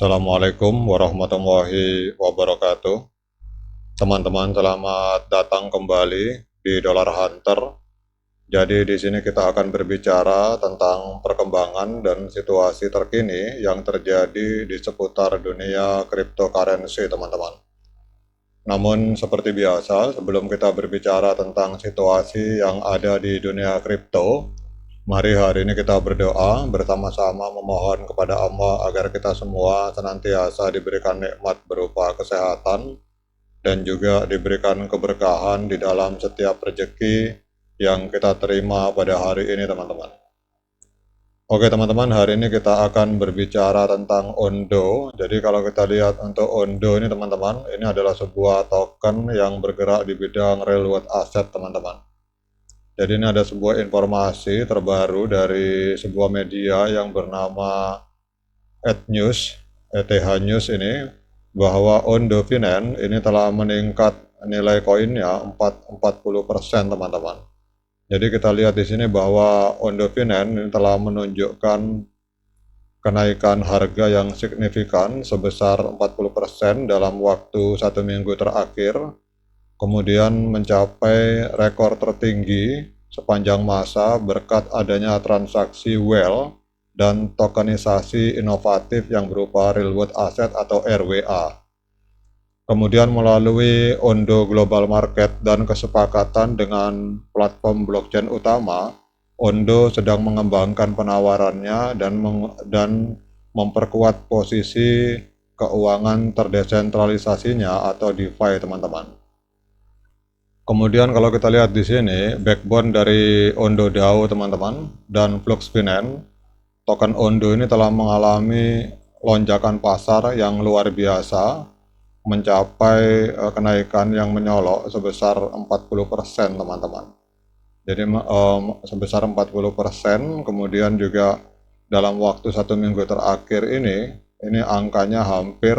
Assalamualaikum warahmatullahi wabarakatuh. Teman-teman, selamat datang kembali di Dollar Hunter. Jadi di sini kita akan berbicara tentang perkembangan dan situasi terkini yang terjadi di seputar dunia cryptocurrency, teman-teman. Namun seperti biasa, sebelum kita berbicara tentang situasi yang ada di dunia kripto, mari hari ini kita berdoa bersama-sama memohon kepada Allah agar kita semua senantiasa diberikan nikmat berupa kesehatan dan juga diberikan keberkahan di dalam setiap rezeki yang kita terima pada hari ini, teman-teman. Oke teman-teman, hari ini kita akan berbicara tentang Ondo. Jadi kalau kita lihat untuk Ondo ini teman-teman, ini adalah sebuah token yang bergerak di bidang real world asset, teman-teman. Jadi ini ada sebuah informasi terbaru dari sebuah media yang bernama ETH News ini, bahwa Ondo Finance ini telah meningkat nilai koinnya 40%, teman-teman. Jadi kita lihat di sini bahwa Ondo Finance ini telah menunjukkan kenaikan harga yang signifikan sebesar 40% dalam waktu 1 minggu terakhir, kemudian mencapai rekor tertinggi sepanjang masa berkat adanya transaksi whale dan tokenisasi inovatif yang berupa real world asset atau RWA. Kemudian melalui Ondo Global Market dan kesepakatan dengan platform blockchain utama, Ondo sedang mengembangkan penawarannya dan memperkuat posisi keuangan terdesentralisasinya atau DeFi, teman-teman. Kemudian kalau kita lihat di sini, backbone dari Ondo DAO, teman-teman, dan Flux Finance, token Ondo ini telah mengalami lonjakan pasar yang luar biasa, mencapai kenaikan yang menyolok sebesar 40%, teman-teman. Jadi sebesar 40%, kemudian juga dalam waktu 1 minggu terakhir ini angkanya hampir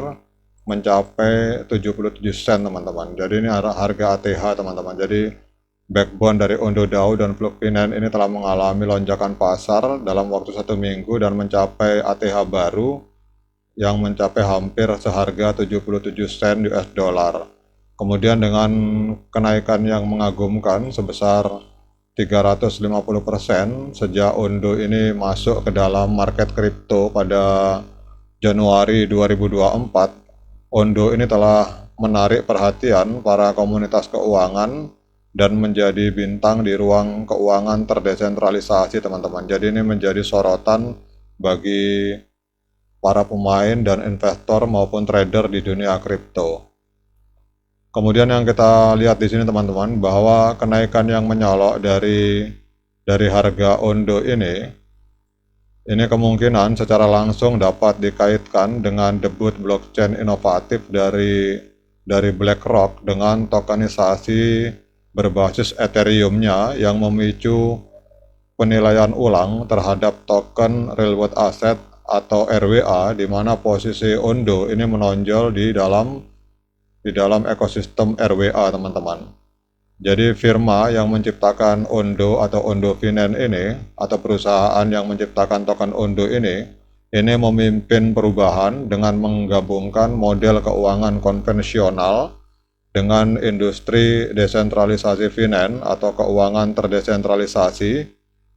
mencapai 77 sen, teman-teman. Jadi ini harga ATH, teman-teman. Jadi backbone dari Ondo DAO dan Flux Finance ini telah mengalami lonjakan pasar dalam waktu 1 minggu dan mencapai ATH baru yang mencapai hampir seharga 77 sen US dollar. Kemudian dengan kenaikan yang mengagumkan sebesar 350% sejak Ondo ini masuk ke dalam market kripto pada Januari 2024, Ondo ini telah menarik perhatian para komunitas keuangan dan menjadi bintang di ruang keuangan terdesentralisasi, teman-teman. Jadi ini menjadi sorotan bagi para pemain dan investor maupun trader di dunia kripto. Kemudian yang kita lihat di sini, teman-teman, bahwa kenaikan yang menyolok dari harga Ondo ini kemungkinan secara langsung dapat dikaitkan dengan debut blockchain inovatif dari BlackRock dengan tokenisasi berbasis Ethereum-nya yang memicu penilaian ulang terhadap token real world asset atau RWA, di mana posisi Ondo ini menonjol di dalam ekosistem RWA, teman-teman. Jadi firma yang menciptakan Ondo atau Ondo Finance ini, atau perusahaan yang menciptakan token Ondo ini memimpin perubahan dengan menggabungkan model keuangan konvensional dengan industri desentralisasi finance atau keuangan terdesentralisasi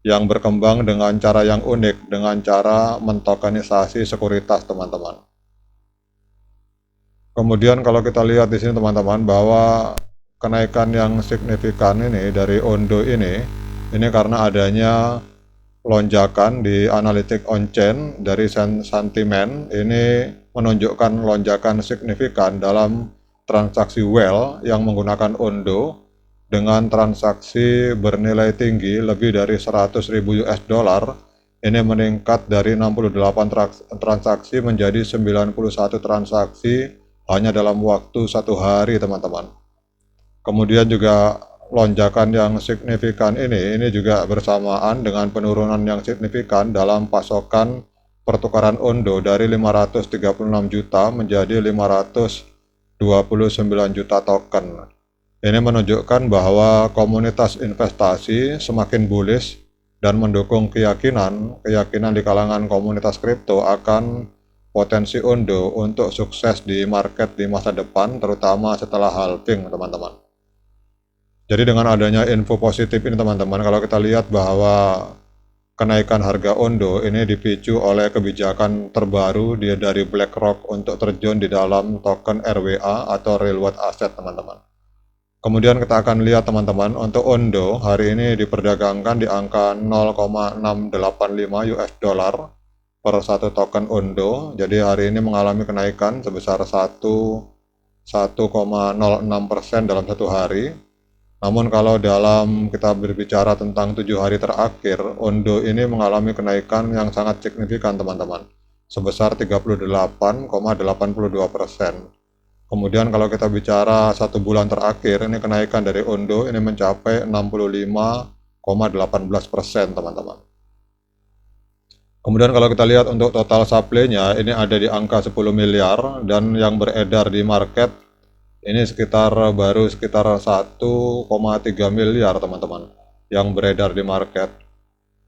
yang berkembang dengan cara yang unik, dengan cara mentokenisasi sekuritas, teman-teman. Kemudian kalau kita lihat di sini, teman-teman, bahwa kenaikan yang signifikan ini dari Ondo ini karena adanya lonjakan di analitik on-chain dari sentimen ini menunjukkan lonjakan signifikan dalam transaksi whale yang menggunakan Ondo dengan transaksi bernilai tinggi lebih dari 100.000 US dollar. Ini meningkat dari 68 transaksi menjadi 91 transaksi hanya dalam waktu 1 hari, teman-teman. Kemudian juga lonjakan yang signifikan ini juga bersamaan dengan penurunan yang signifikan dalam pasokan pertukaran Ondo dari 536 juta menjadi 529 juta token. Ini menunjukkan bahwa komunitas investasi semakin bullish dan mendukung keyakinan di kalangan komunitas kripto akan potensi Ondo untuk sukses di market di masa depan, terutama setelah halving, teman-teman. Jadi dengan adanya info positif ini, teman-teman, kalau kita lihat bahwa kenaikan harga Ondo ini dipicu oleh kebijakan terbaru dari BlackRock untuk terjun di dalam token RWA atau Real World Asset, teman-teman. Kemudian kita akan lihat, teman-teman, untuk Ondo hari ini diperdagangkan di angka 0,685 US dollar per satu token Ondo. Jadi hari ini mengalami kenaikan sebesar 1,06% dalam satu hari. Namun kalau dalam kita berbicara tentang 7 hari terakhir, Ondo ini mengalami kenaikan yang sangat signifikan, teman-teman, sebesar 38,82%. Kemudian kalau kita bicara 1 bulan terakhir, ini kenaikan dari Ondo ini mencapai 65,18%, teman-teman. Kemudian kalau kita lihat untuk total supply-nya, ini ada di angka 10 miliar, dan yang beredar di market ini baru sekitar 1,3 miliar, teman-teman, yang beredar di market.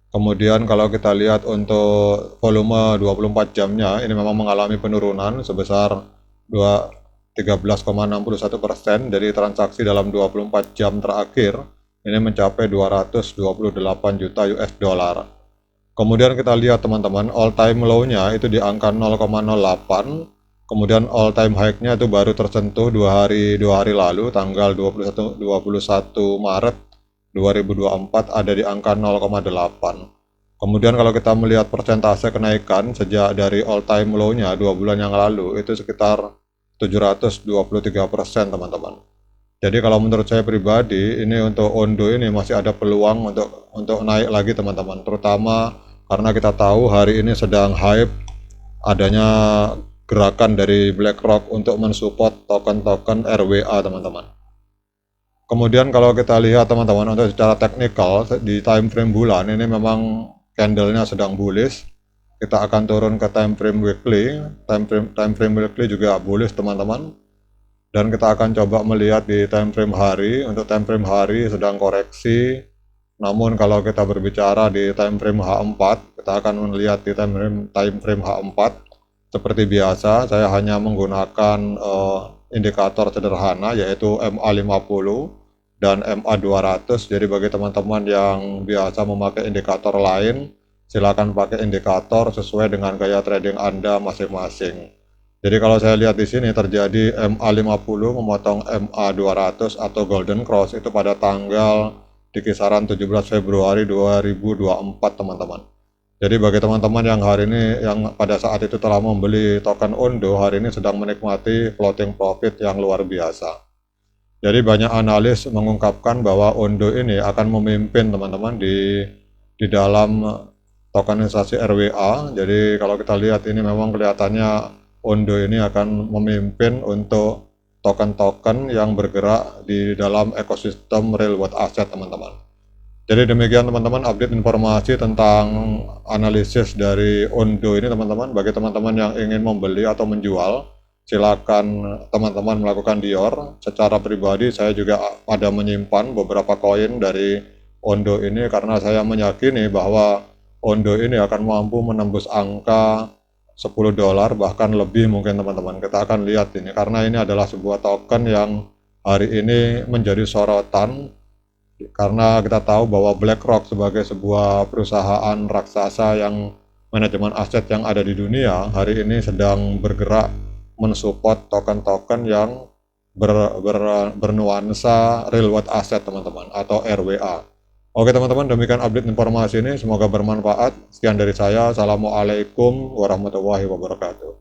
Kemudian kalau kita lihat untuk volume 24 jamnya, ini memang mengalami penurunan sebesar 13,61% dari transaksi dalam 24 jam terakhir, ini mencapai 228 juta US dollar. Kemudian kita lihat, teman-teman, all time low-nya itu di angka 0,08. Kemudian all time high-nya itu baru tersentuh dua hari lalu, tanggal 21 Maret 2024 ada di angka 0,8. Kemudian kalau kita melihat persentase kenaikan sejak dari all time low-nya 2 bulan yang lalu itu sekitar 723%, teman-teman. Jadi kalau menurut saya pribadi, ini untuk Ondo ini masih ada peluang untuk naik lagi, teman-teman. Terutama karena kita tahu hari ini sedang hype adanya gerakan dari BlackRock untuk mensupport token-token RWA, teman-teman. Kemudian kalau kita lihat, teman-teman, untuk secara teknikal di time frame bulan ini memang candlenya sedang bullish. Kita akan turun ke time frame weekly. Time frame weekly juga bullish, teman-teman. Dan kita akan coba melihat di time frame hari. Untuk time frame hari sedang koreksi. Namun kalau kita berbicara di time frame H4, kita akan melihat di time frame H4. Seperti biasa, saya hanya menggunakan indikator sederhana yaitu MA50 dan MA200. Jadi bagi teman-teman yang biasa memakai indikator lain, silakan pakai indikator sesuai dengan gaya trading Anda masing-masing. Jadi kalau saya lihat di sini terjadi MA50 memotong MA200 atau Golden Cross itu pada tanggal di kisaran 17 Februari 2024, teman-teman. Jadi bagi teman-teman yang hari ini, yang pada saat itu telah membeli token Ondo, hari ini sedang menikmati floating profit yang luar biasa. Jadi banyak analis mengungkapkan bahwa Ondo ini akan memimpin, teman-teman, di dalam tokenisasi RWA. Jadi kalau kita lihat ini memang kelihatannya Ondo ini akan memimpin untuk token-token yang bergerak di dalam ekosistem real world asset, teman-teman. Jadi demikian, teman-teman, update informasi tentang analisis dari Ondo ini, teman-teman. Bagi teman-teman yang ingin membeli atau menjual, silakan teman-teman melakukan Dior. Secara pribadi saya juga ada menyimpan beberapa koin dari Ondo ini karena saya meyakini bahwa Ondo ini akan mampu menembus angka 10 dolar bahkan lebih mungkin, teman-teman. Kita akan lihat ini karena ini adalah sebuah token yang hari ini menjadi sorotan. Karena kita tahu bahwa BlackRock sebagai sebuah perusahaan raksasa yang manajemen aset yang ada di dunia, hari ini sedang bergerak mensupport token-token yang bernuansa real world asset, teman-teman, atau RWA. Oke, teman-teman, demikian update informasi ini. Semoga bermanfaat. Sekian dari saya. Assalamualaikum warahmatullahi wabarakatuh.